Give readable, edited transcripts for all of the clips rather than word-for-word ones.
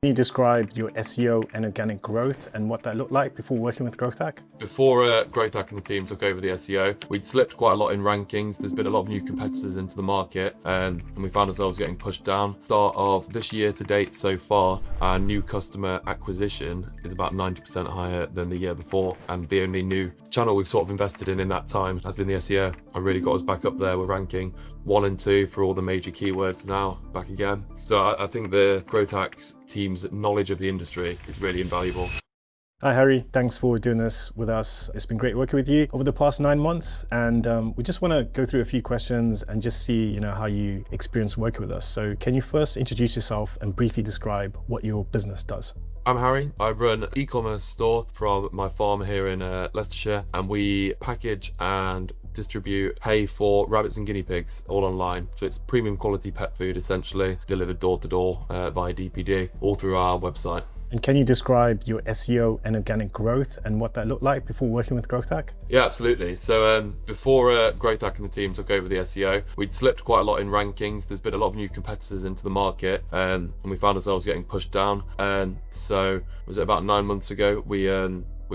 Can you describe your SEO and organic growth and what that looked like before working with Growth Hack? Before Growth Hack and the team took over the SEO, we'd slipped quite a lot in rankings. There's been a lot of new competitors into the market, and we found ourselves getting pushed down. Start of this year to date so far, our new customer acquisition is about 90% higher than the year before, and the only new channel we've sort of invested in that time has been the SEO. And really got us back up there. We're ranking 1 and 2 for all the major keywords now, back again. So I think the Growth Hack's team's knowledge of the industry is really invaluable. Hi Harry, thanks for doing this with us. It's been great working with you over the past 9 months, and we just want to go through a few questions and just see, how you experience working with us. So can you first introduce yourself and briefly describe what your business does? I'm Harry. I run an e-commerce store from my farm here in Leicestershire, and we package and distribute hay for rabbits and guinea pigs all online. So it's premium quality pet food essentially, delivered door to door via DPD, all through our website. And can you describe your SEO and organic growth and what that looked like before working with Growth Hack? Yeah, absolutely. So before Growth Hack and the team took over the SEO, we'd slipped quite a lot in rankings. There's been a lot of new competitors into the market, and we found ourselves getting pushed down. So was it about 9 months ago, we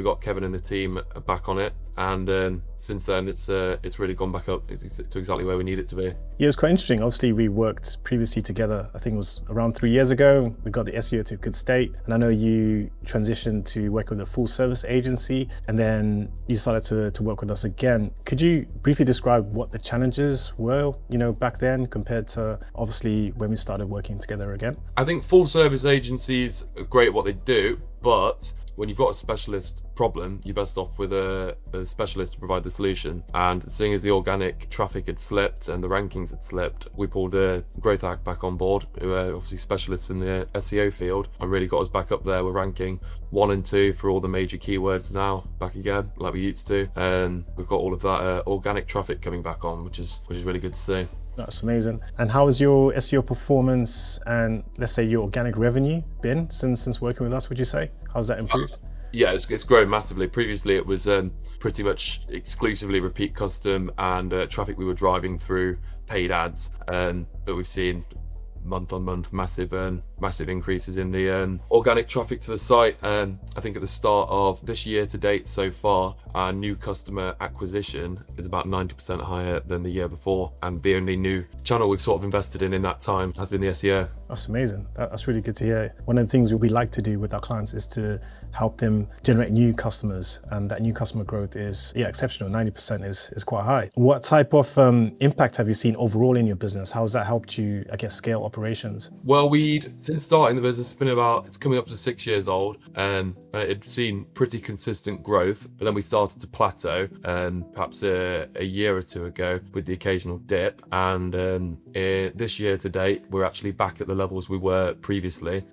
got Kevin and the team back on it, and since then it's really gone back up to exactly where we need it to be. Yeah, it was quite interesting. Obviously, we worked previously together. I think it was around 3 years ago. We got the SEO to a good state, and I know you transitioned to work with a full service agency, and then you started to work with us again. Could you briefly describe what the challenges were, back then compared to obviously when we started working together again? I think full service agencies are great at what they do, but when you've got a specialist problem, you're best off with a specialist to provide the solution. And seeing as the organic traffic had slipped and the rankings had slipped, we pulled Growth Hack back on board, who are obviously specialists in the SEO field, and really got us back up there. We're ranking 1 and 2 for all the major keywords now, back again, like we used to. And we've got all of that organic traffic coming back on, which is really good to see. That's amazing. And how has your SEO performance and let's say your organic revenue been since working with us, would you say? How's that improved? Yeah, it's grown massively. Previously, it was pretty much exclusively repeat custom and traffic we were driving through paid ads. But we've seen month on month massive increases in the organic traffic to the site. I think at the start of this year to date so far, our new customer acquisition is about 90% higher than the year before, and the only new channel we've sort of invested in that time has been the SEO. That's amazing. That's really good to hear. One of the things we like to do with our clients is to help them generate new customers, and that new customer growth is exceptional. 90% is quite high. What type of impact have you seen overall in your business? How has that helped you, scale operations? Well, since starting the business, it's coming up to 6 years old, and it'd seen pretty consistent growth, but then we started to plateau, perhaps a year or two ago, with the occasional dip. And this year to date, we're actually back at the levels we were previously,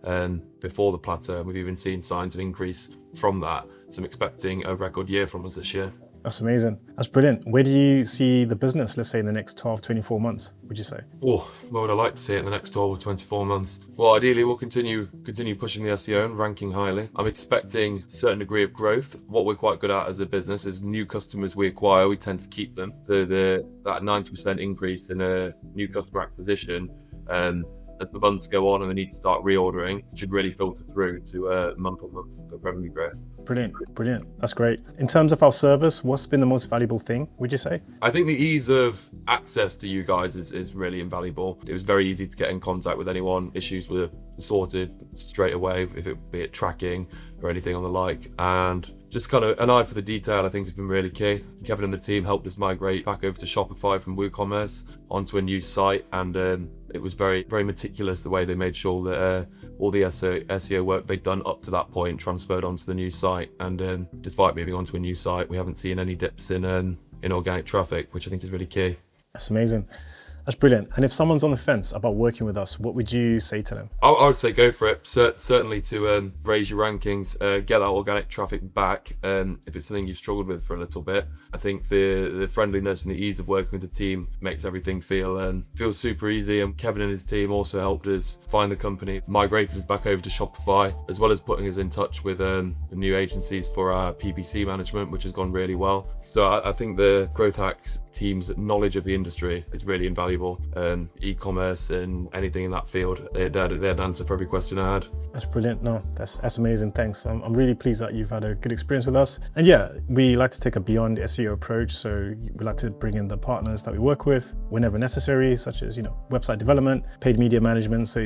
before the plateau. We've even seen signs of increase from that. So I'm expecting a record year from us this year. That's amazing. That's brilliant. Where do you see the business, let's say in the next 12, 24 months, would you say? Oh, what would I like to see it in the next 12 or 24 months? Well, ideally, we'll continue pushing the SEO and ranking highly. I'm expecting a certain degree of growth. What we're quite good at as a business is new customers we acquire, we tend to keep them. So that 90% increase in a new customer acquisition, as the months go on and they need to start reordering, should really filter through to month-on-month revenue growth. Brilliant. That's great. In terms of our service, what's been the most valuable thing, would you say? I think the ease of access to you guys is really invaluable. It was very easy to get in contact with anyone. Issues were sorted straight away, if it be it tracking or anything on the like. And just kind of an eye for the detail, I think, has been really key. Kevin and the team helped us migrate back over to Shopify from WooCommerce onto a new site, and it was very, very meticulous the way they made sure that all the SEO work they'd done up to that point transferred onto the new site. And despite moving onto a new site, we haven't seen any dips in organic traffic, which I think is really key. That's amazing. That's brilliant. And if someone's on the fence about working with us, what would you say to them? I would say go for it. Certainly to raise your rankings, get that organic traffic back. If it's something you've struggled with for a little bit, I think the friendliness and the ease of working with the team makes everything feel super easy. And Kevin and his team also helped us find the company, migrated us back over to Shopify, as well as putting us in touch with new agencies for our PPC management, which has gone really well. So I think the Growth Hack's team's knowledge of the industry is really invaluable. invaluable. E-commerce and anything in that field, they had an answer for every question I had. That's brilliant. No, that's amazing. Thanks. I'm really pleased that you've had a good experience with us. And yeah, we like to take a beyond SEO approach. So we like to bring in the partners that we work with whenever necessary, such as, website development, paid media management. So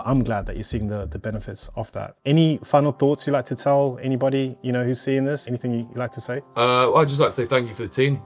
I'm glad that you're seeing the benefits of that. Any final thoughts you'd like to tell anybody, who's seeing this? Anything you'd like to say? Well, I'd just like to say thank you for the team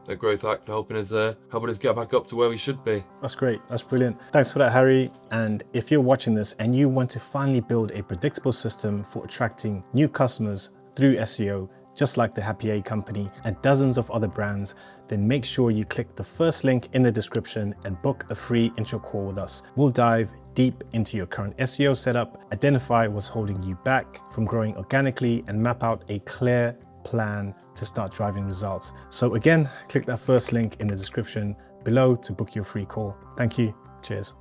at Growth Hack for helping us get back up to where we should be. That's great. That's brilliant. Thanks for that, Harry. And if you're watching this and you want to finally build a predictable system for attracting new customers through SEO, just like the Happy A company and dozens of other brands, then make sure you click the first link in the description and book a free intro call with us. We'll dive deep into your current SEO setup, identify what's holding you back from growing organically, and map out a clear plan to start driving results. So again, click that first link in the description below to book your free call. Thank you. Cheers.